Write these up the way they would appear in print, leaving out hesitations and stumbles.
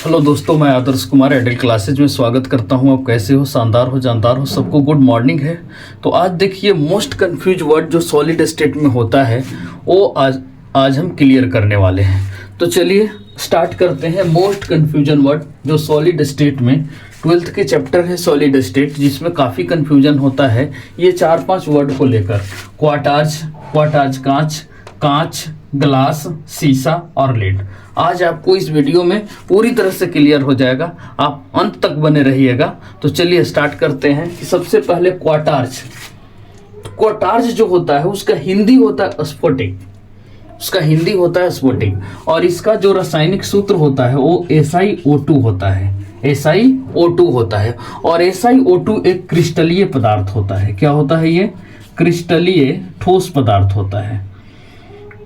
Hello दोस्तों, मैं आदर्श कुमार एडल क्लासेज में स्वागत करता हूं। आप कैसे हो? शानदार हो, जानदार हो, सबको गुड मॉर्निंग है। तो आज देखिए, मोस्ट कंफ्यूज वर्ड जो सॉलिड स्टेट में होता है वो आज हम क्लियर करने वाले हैं। तो चलिए स्टार्ट करते हैं। मोस्ट कन्फ्यूजन वर्ड जो सॉलिड स्टेट में 12th के चैप्टर है सॉलिड स्टेट, जिसमें काफ़ी कन्फ्यूजन होता है ये 4-5 वर्ड को लेकर। क्वार्टार्ज कांच, कांच, ग्लास, शीशा और लेड। आज आपको इस वीडियो में पूरी तरह से क्लियर हो जाएगा, आप अंत तक बने रहिएगा। तो चलिए स्टार्ट करते हैं कि सबसे पहले क्वार्टार्ज। क्वार्टार्ज जो होता है उसका हिंदी होता है स्फटिक, उसका हिंदी होता है स्फटिक। और इसका जो रासायनिक सूत्र होता है वो SiO2 होता है, SiO2 होता है। और SiO2 एक क्रिस्टलीय पदार्थ होता है। क्या होता है? ये क्रिस्टलीय ठोस पदार्थ होता है,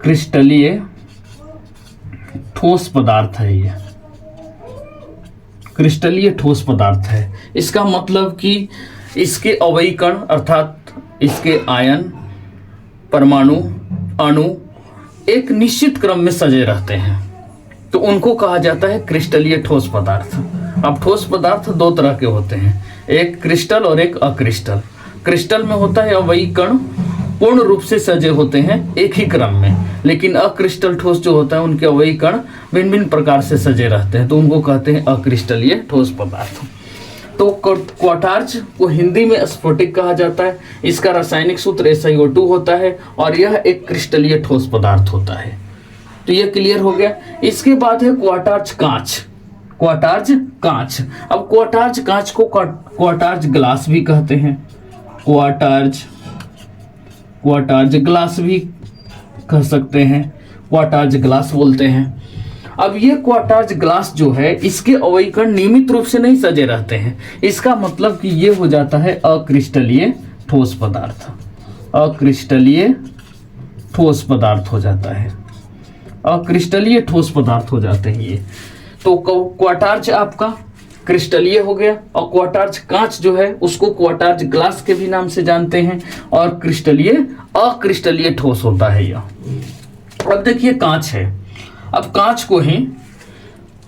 क्रिस्टलीय ठोस पदार्थ है। ये क्रिस्टलीय ठोस पदार्थ है। इसका मतलब कि इसके अवयवी कण अर्थात इसके आयन, परमाणु, अणु एक निश्चित क्रम में सजे रहते हैं, तो उनको कहा जाता है क्रिस्टलीय ठोस पदार्थ। अब ठोस पदार्थ दो तरह के होते हैं, एक क्रिस्टल और एक अक्रिस्टल। क्रिस्टल में होता है अवयवी कण पूर्ण रूप से सजे होते हैं एक ही क्रम में, लेकिन अक्रिस्टल ठोस जो होता है उनके अवयवी कण भिन्न भिन्न प्रकार से सजे रहते हैं, तो उनको कहते हैं अक्रिस्टलीय ठोस पदार्थ। तो क्वार्टार्ज को हिंदी में स्फटिक कहा जाता है। इसका रासायनिक सूत्र SiO2 होता है और यह एक क्रिस्टलीय ठोस पदार्थ होता है। तो यह क्लियर हो गया। इसके बाद है क्वार्टार्ज कांच। क्वार्टार्ज कांच। अब क्वार्टार्ज कांच को क्वार्टार्ज ग्लास भी कहते हैं, क्वार्टार्ज ग्लास भी कह सकते हैं, क्वार्टार्ज ग्लास बोलते हैं। अब ये क्वार्टार्ज ग्लास जो है इसके अवयवी कण नियमित रूप से नहीं सजे रहते हैं। इसका मतलब कि ये हो जाता है अक्रिस्टलीय ठोस पदार्थ, अक्रिस्टलीय ठोस पदार्थ हो जाता है, अक्रिस्टलीय ठोस पदार्थ हो जाते हैं ये। तो क्वार्टार्ज आपका क्रिस्टलीय हो गया, और क्वार्टार्ज कांच जो है उसको क्वार्टार्ज ग्लास के भी नाम से जानते हैं, और क्रिस्टलीय अक्रिस्टलीय ठोस होता है यह। अब देखिए कांच है। अब कांच को ही,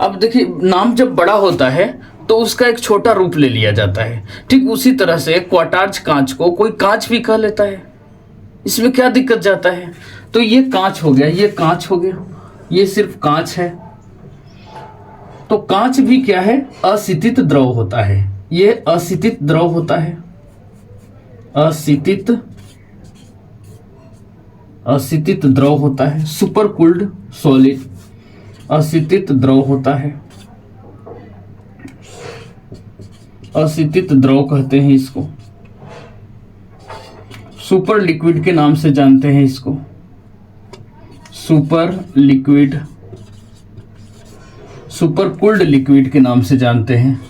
अब देखिए नाम जब बड़ा होता है तो उसका एक छोटा रूप ले लिया जाता है। ठीक उसी तरह से क्वार्टार्ज कांच को कोई कांच भी कह लेता है, इसमें क्या दिक्कत जाता है? तो ये कांच हो गया, ये कांच हो गया, ये सिर्फ कांच है। तो कांच भी क्या है? असितित द्रव होता है। ये असितित द्रव होता है, असितित द्रव होता है। सुपर कूल्ड सॉलिड, असितित द्रव होता है, असितित द्रव कहते हैं इसको। सुपर लिक्विड के नाम से जानते हैं इसको, super liquid, super cooled liquid के नाम से जानते हैं,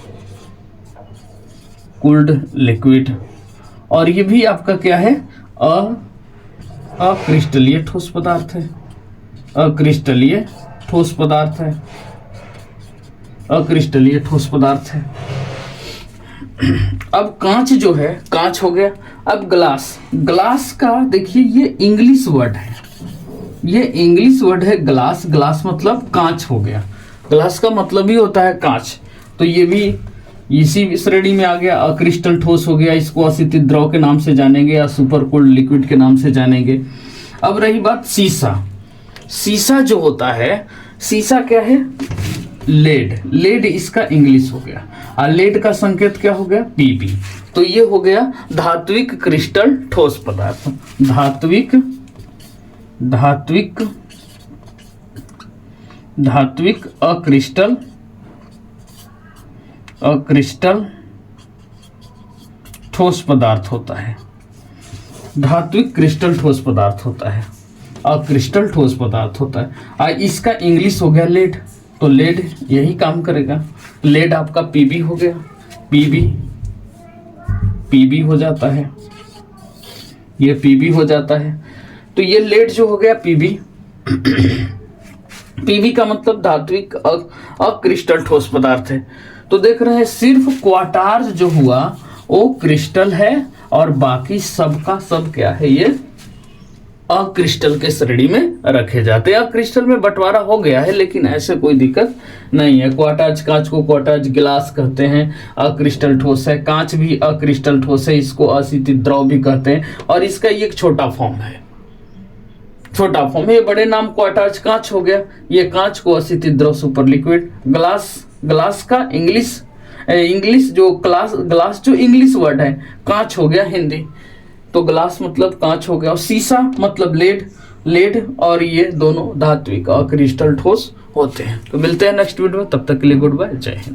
कूल्ड लिक्विड। और ये भी आपका क्या है? अक्रिस्टलीय ठोस पदार्थ है, अक्रिस्टलीय ठोस पदार्थ है, अक्रिस्टलीय ठोस पदार्थ है। अब कांच जो है, कांच हो गया। अब ग्लास, ग्लास का देखिए ये इंग्लिश वर्ड है, ये इंग्लिश वर्ड है ग्लास। ग्लास मतलब कांच हो गया, ग्लास का मतलब ही होता है कांच। तो ये भी इसी श्रेणी में आ गया, अक्रिस्टल ठोस हो गया। इसको असितित द्रव के नाम से जानेंगे या सुपर कूल्ड लिक्विड के नाम से जानेंगे। अब रही बात शीशा। शीशा जो होता है, शीशा क्या है? लेड, लेड इसका इंग्लिश हो गया। और लेड का संकेत क्या हो गया? Pb। तो ये हो गया धात्विक क्रिस्टल ठोस पदार्थ, धात्विक अक्रिस्टल ठोस पदार्थ होता है, धात्विक क्रिस्टल ठोस पदार्थ होता है, अक्रिस्टल ठोस पदार्थ होता है। और इसका इंग्लिश हो गया लेड, तो लेड यही काम करेगा। लेड आपका Pb हो गया, Pb हो जाता है, ये Pb हो जाता है। तो ये लेड जो हो गया Pb, Pb का मतलब धात्विक अक्रिस्टल ठोस पदार्थ है। तो देख रहे हैं सिर्फ क्वार्टार्ज जो हुआ वो क्रिस्टल है और बाकी सब का सब क्या है? ये अक्रिस्टल के श्रेणी में रखे जाते हैं। अक्रिस्टल में बंटवारा हो गया है, लेकिन ऐसे कोई दिक्कत नहीं है। क्वार्टाज कांच को क्वार्टाज गिलास कहते हैं, अक्रिस्टल ठोस है। कांच भी अक्रिस्टल ठोस है, इसको अशीतित द्रव भी कहते हैं, और इसका ये एक छोटा फॉर्म है, छोटा फॉर्म है। ये बड़े नाम क्वार्टाज कांच हो गया, ये कांच को अशीतित द्रव सुपर लिक्विड। ग्लास का इंग्लिश जो ग्लास जो इंग्लिश वर्ड है, कांच हो गया हिंदी, तो ग्लास मतलब कांच हो गया, और शीशा मतलब लेड, और ये दोनों धात्विक अक्रिस्टल ठोस होते हैं। तो मिलते हैं नेक्स्ट वीडियो में, तब तक के लिए गुड बाय, जय हिंद।